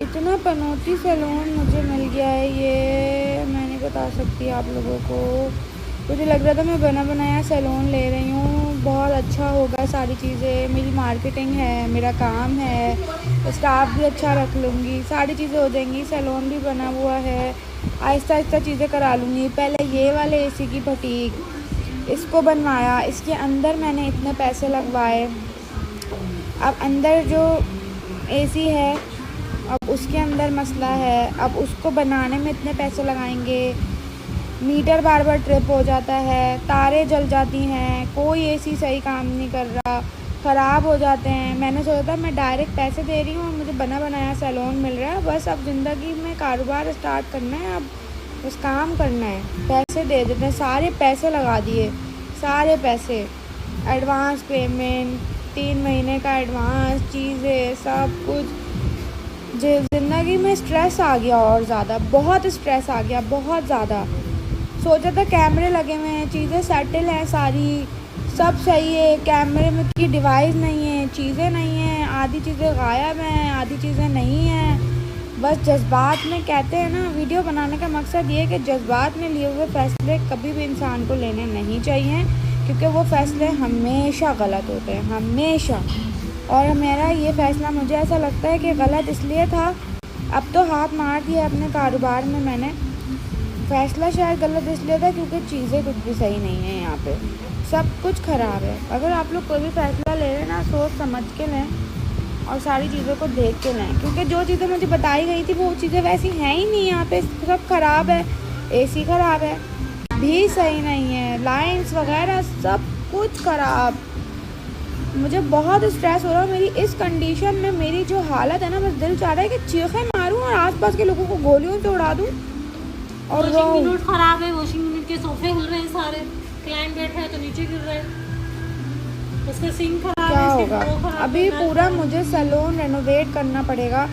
इतना पनौती सैलून मुझे मिल गया है, ये मैं नहीं बता सकती आप लोगों को। मुझे लग रहा था मैं बना बनाया सैलून ले रही हूँ, बहुत अच्छा होगा, सारी चीज़ें, मेरी मार्केटिंग है, मेरा काम है, स्टाफ भी अच्छा रख लूँगी, सारी चीज़ें हो जाएंगी, सैलून भी बना हुआ है, आहिस्ता आहिस्ता चीज़ें करा लूँगी। पहले ये वाले एसी की फटीक, इसको बनवाया, इसके अंदर मैंने इतने पैसे लगवाए। अब अंदर जो एसी है, अब उसके अंदर मसला है, अब उसको बनाने में इतने पैसे लगाएंगे, मीटर बार बार ट्रिप हो जाता है, तारें जल जाती हैं, कोई एसी सही काम नहीं कर रहा, ख़राब हो जाते हैं। मैंने सोचा था मैं डायरेक्ट पैसे दे रही हूँ और मुझे बना बनाया सैलून मिल रहा है, बस अब ज़िंदगी में कारोबार स्टार्ट करना है, अब बस काम करना है, पैसे दे देते हैं। सारे पैसे लगा दिए, सारे पैसे, एडवांस पेमेंट, 3 महीने का एडवांस, चीज़ें, सब कुछ। ज़िंदगी में स्ट्रेस आ गया, और ज़्यादा, बहुत स्ट्रेस आ गया, बहुत ज़्यादा। सोचा था कैमरे लगे हुए हैं, चीज़ें सेटल हैं, सारी सब सही है, कैमरे में की डिवाइस नहीं है, चीज़ें नहीं हैं, आधी चीज़ें गायब हैं, आधी चीज़ें नहीं हैं। बस जज्बात में, कहते हैं ना, वीडियो बनाने का मकसद ये है कि जज्बात में लिए हुए फ़ैसले कभी भी इंसान को लेने नहीं चाहिए, क्योंकि वो फ़ैसले हमेशा गलत होते हैं, हमेशा। और मेरा ये फ़ैसला, मुझे ऐसा लगता है कि गलत इसलिए था, अब तो हाथ मार दिया अपने कारोबार में मैंने। फ़ैसला शायद गलत इसलिए था क्योंकि चीज़ें कुछ भी सही नहीं है, यहाँ पे सब कुछ ख़राब है। अगर आप लोग कोई भी फ़ैसला ले रहे हैं ना, सोच समझ के लें और सारी चीज़ों को देख के लें, क्योंकि जो चीज़ें मुझे बताई गई थी वो चीज़ें वैसी हैं ही नहीं। यहाँ पे सब ख़राब है, एसी ख़राब है, भी सही नहीं है, लाइन्स वगैरह सब कुछ ख़राब। मुझे बहुत स्ट्रेस हो रहा है। मेरी इस कंडीशन में मेरी जो हालत है ना, बस दिल चाह रहा है कि चीखें मारूं और आसपास के लोगों को गोलियों से उड़ा दूं। और वॉशिंग यूनिट खराब है, वॉशिंग यूनिट के सोफे हिल रहे हैं, सारे क्लाइंट बैठ रहे हैं तो नीचे गिर रहे हैं, उसका सिंक खराब क्या है, होगा? अभी पूरा मुझे सैलून रेनोवेट करना पड़ेगा।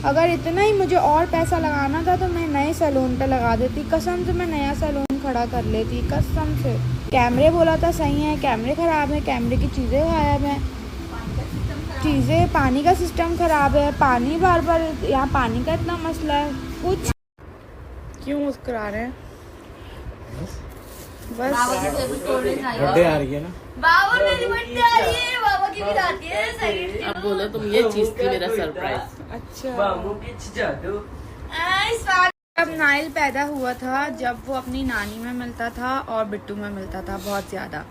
अगर इतना ही मुझे और पैसा लगाना था तो मैं नए सैलून पे लगा देती, कसम से मैं नया सैलून खड़ा कर लेती, कसम से। कैमरे बोला था सही है, कैमरे ख़राब है, कैमरे की चीज़ें गायब हैं, चीज़ें, पानी का सिस्टम ख़राब है, पानी बार बार, यहाँ पानी का इतना मसला है। कुछ क्यों मुस्कुरा रहे हैं? बस बर्थडे आ रही है ना, बाबा मेरी बर्थडे आ रही है, बाबा की भी आती है सेकंड। अब बोलो तुम, ये चीज थी मेरा सरप्राइज। अच्छा, जब नाइल पैदा हुआ था, जब वो अपनी नानी में मिलता था और बिट्टू में मिलता था बहुत ज़्यादा।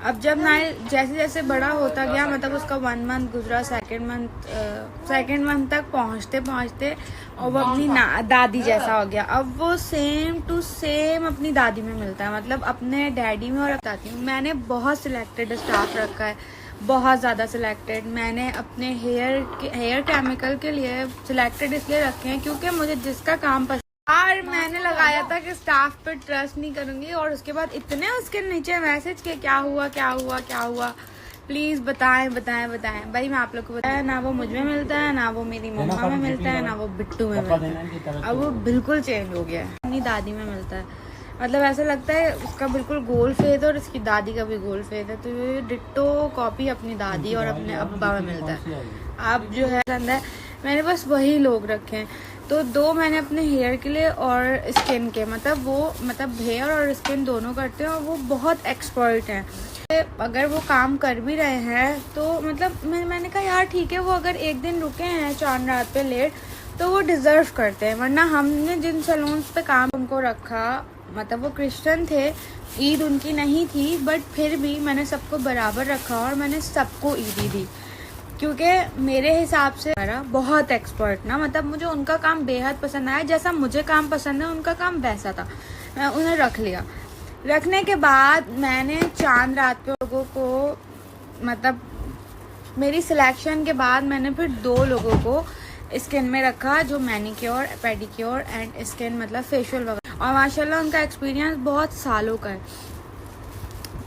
अब जब नाइल जैसे जैसे बड़ा होता गया, मतलब उसका 1 मंथ गुजरा, सेकेंड मंथ तक पहुँचते पहुँचते और वो अपनी दादी जैसा हो गया। अब वो सेम टू सेम अपनी दादी में मिलता है, मतलब अपने डैडी में। और बताती हूँ, मैंने बहुत सिलेक्टेड स्टाफ रखा है, बहुत ज़्यादा सिलेक्टेड। मैंने अपने हेयर केमिकल के लिए सिलेक्टेड इसलिए रखे हैं क्योंकि मुझे जिसका काम पसंद, और मैंने लगाया था कि स्टाफ पे ट्रस्ट नहीं करूंगी, और उसके बाद इतने उसके नीचे मैसेज के क्या हुआ क्या हुआ क्या हुआ, प्लीज़ बताएं बताएं बताएं। भाई मैं आप लोग को बताया ना, वो मुझ में मिलता है, ना वो मेरी मम्मा में मिलता है, ना वो बिट्टू में मिलता है। अब वो बिल्कुल चेंज हो गया है, अपनी दादी में मिलता है। मतलब ऐसा लगता है उसका बिल्कुल गोल फेस है और इसकी दादी का भी गोल फेस है, तो ये डिट्टो कॉपी अपनी दादी और अपने अब्बा में मिलता है। अब जो है मैंने बस वही लोग रखे हैं। तो 2 मैंने अपने हेयर के लिए और स्किन के, मतलब हेयर और स्किन दोनों करते हैं, और वो बहुत एक्सपर्ट हैं। अगर वो काम कर भी रहे हैं तो मतलब मैंने कहा यार ठीक है, वो अगर एक दिन रुके हैं चांद रात पे लेट तो वो डिज़र्व करते हैं। वरना हमने जिन सैलून्स पे काम उनको रखा, मतलब वो क्रिश्चियन थे, ईद उनकी नहीं थी, बट फिर भी मैंने सबको बराबर रखा और मैंने सबको ईदी दी, क्योंकि मेरे हिसाब से बहुत एक्सपर्ट ना, मतलब मुझे उनका काम बेहद पसंद आया। जैसा मुझे काम पसंद है उनका काम वैसा था, मैं उन्हें रख लिया। रखने के बाद मैंने चांद रात पे लोगों को, मतलब मेरी सिलेक्शन के बाद मैंने फिर 2 लोगों को स्किन में रखा, जो मैनिक्योर, पेडिक्योर एंड स्किन, मतलब फेशियल वगैरह, और माशाल्लाह उनका एक्सपीरियंस बहुत सालों का है।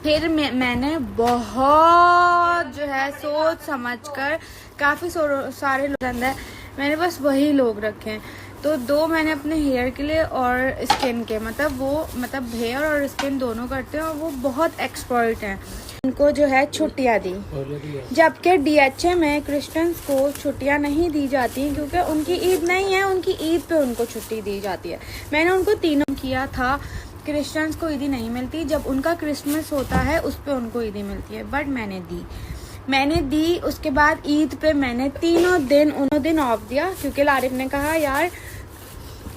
फिर मैंने बहुत जो है सोच समझकर, काफ़ी सारे लोग अंदर, मैंने बस वही लोग रखे हैं। तो 2 मैंने अपने हेयर के लिए और स्किन के, मतलब हेयर और स्किन दोनों करते हैं और वो बहुत एक्सपर्ट हैं। उनको जो है छुट्टियां दी, जबकि DHA में क्रिश्चियंस को छुट्टियां नहीं दी जाती क्योंकि उनकी ईद नहीं है, उनकी ईद पे उनको छुट्टी दी जाती है। मैंने उनको तीनों किया था, क्रिश्चियंस को ईदी नहीं मिलती, जब उनका क्रिसमस होता है उस पे उनको ईदी मिलती है, बट मैंने दी। उसके बाद ईद पे मैंने उन दिन ऑफ दिया क्योंकि लारिफ ने कहा यार,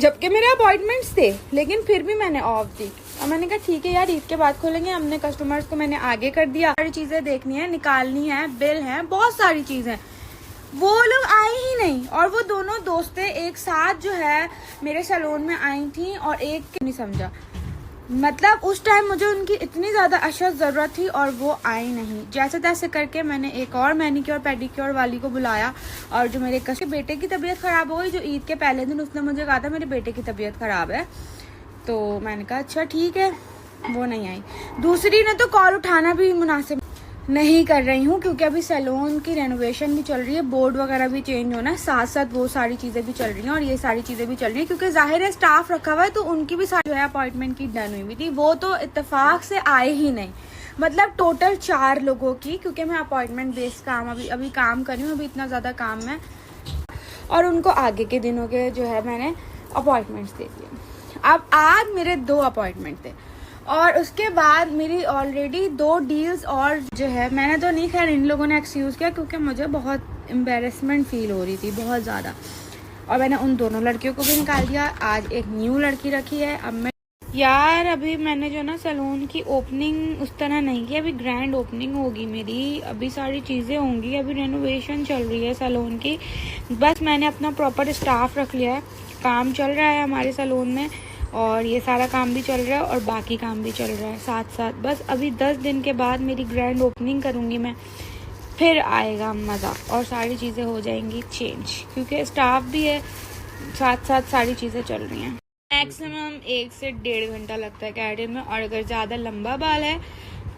जबकि मेरे अपॉइंटमेंट्स थे लेकिन फिर भी मैंने ऑफ दी। और मैंने कहा ठीक है यार, ईद के बाद खोलेंगे। हमने कस्टमर्स को मैंने आगे कर दिया, सारी चीजें देखनी है, निकालनी है, बिल है, बहुत सारी चीजें। वो लोग आए ही नहीं, और वो दोनों दोस्तें एक साथ जो है मेरे सैलून में आई थी और एक नहीं समझा। मतलब उस टाइम मुझे उनकी इतनी ज़्यादा अशद ज़रूरत थी और वो आई नहीं। जैसे तैसे करके मैंने एक और मैनिक्योर पेडिक्योर वाली को बुलाया, और जो मेरे बेटे की तबीयत ख़राब हो गई, जो ईद के पहले दिन उसने मुझे कहा था मेरे बेटे की तबीयत ख़राब है, तो मैंने कहा अच्छा ठीक है, वो नहीं आई। दूसरी ने तो कॉल उठाना भी मुनासिब नहीं कर रही हूँ क्योंकि अभी सैलून की रेनोवेशन भी चल रही है, बोर्ड वगैरह भी चेंज होना है, साथ साथ वो सारी चीज़ें भी चल रही हैं और ये सारी चीज़ें भी चल रही हैं क्योंकि जाहिर है स्टाफ रखा हुआ है, तो उनकी भी सारी जो है अपॉइंटमेंट की डन हुई थी। वो तो इत्तेफाक से आए ही नहीं, मतलब टोटल 4 लोगों की, क्योंकि मैं अपॉइंटमेंट बेस्ड काम अभी काम कर रही हूँ, अभी इतना ज़्यादा काम है, और उनको आगे के दिनों के जो है मैंने अपॉइंटमेंट्स दे दिए। अब आज मेरे 2 अपॉइंटमेंट थे और उसके बाद मेरी ऑलरेडी 2 डील्स और जो है मैंने तो नहीं, खैर इन लोगों ने एक्सक्यूज़ किया क्योंकि मुझे बहुत एम्बेरसमेंट फील हो रही थी, बहुत ज़्यादा, और मैंने उन दोनों लड़कियों को भी निकाल दिया। आज एक न्यू लड़की रखी है। अब मैं यार, अभी मैंने जो ना सैलून की ओपनिंग उस तरह नहीं की, अभी ग्रैंड ओपनिंग होगी मेरी, अभी सारी चीज़ें होंगी, अभी रेनोवेशन चल रही है सैलून की। बस मैंने अपना प्रॉपर स्टाफ रख लिया है, काम चल रहा है हमारे सैलून में, और ये सारा काम भी चल रहा है और बाकी काम भी चल रहा है साथ साथ। बस अभी 10 दिन के बाद मेरी ग्रैंड ओपनिंग करूँगी मैं, फिर आएगा मज़ा और सारी चीज़ें हो जाएंगी चेंज, क्योंकि स्टाफ भी है, साथ साथ सारी चीज़ें चल रही हैं। मैक्सिमम 1 से 1.5 घंटा लगता है केराटिन में, और अगर ज़्यादा लंबा बाल है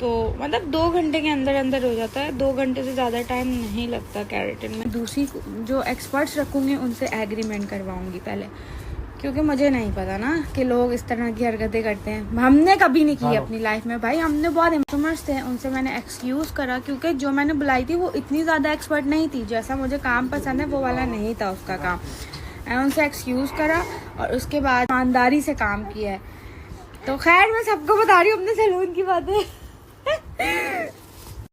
तो मतलब 2 घंटे के अंदर अंदर हो जाता है, 2 घंटे से ज़्यादा टाइम नहीं लगता केराटिन में। दूसरी जो एक्सपर्ट्स रखूँगी उनसे एग्रीमेंट करवाऊँगी पहले, क्योंकि मुझे नहीं पता ना कि लोग इस तरह की हरकतें करते हैं। हमने कभी नहीं की अपनी लाइफ में भाई, हमने बहुत कस्टमर्स थे, उनसे मैंने एक्सक्यूज़ करा क्योंकि जो मैंने बुलाई थी वो इतनी ज़्यादा एक्सपर्ट नहीं थी, जैसा मुझे काम पसंद है वो वाला नहीं था उसका काम। मैंने उनसे एक्सक्यूज़ करा और उसके बाद ईमानदारी से काम किया है। तो खैर मैं सबको बता रही हूँ अपने सैलून की बातें।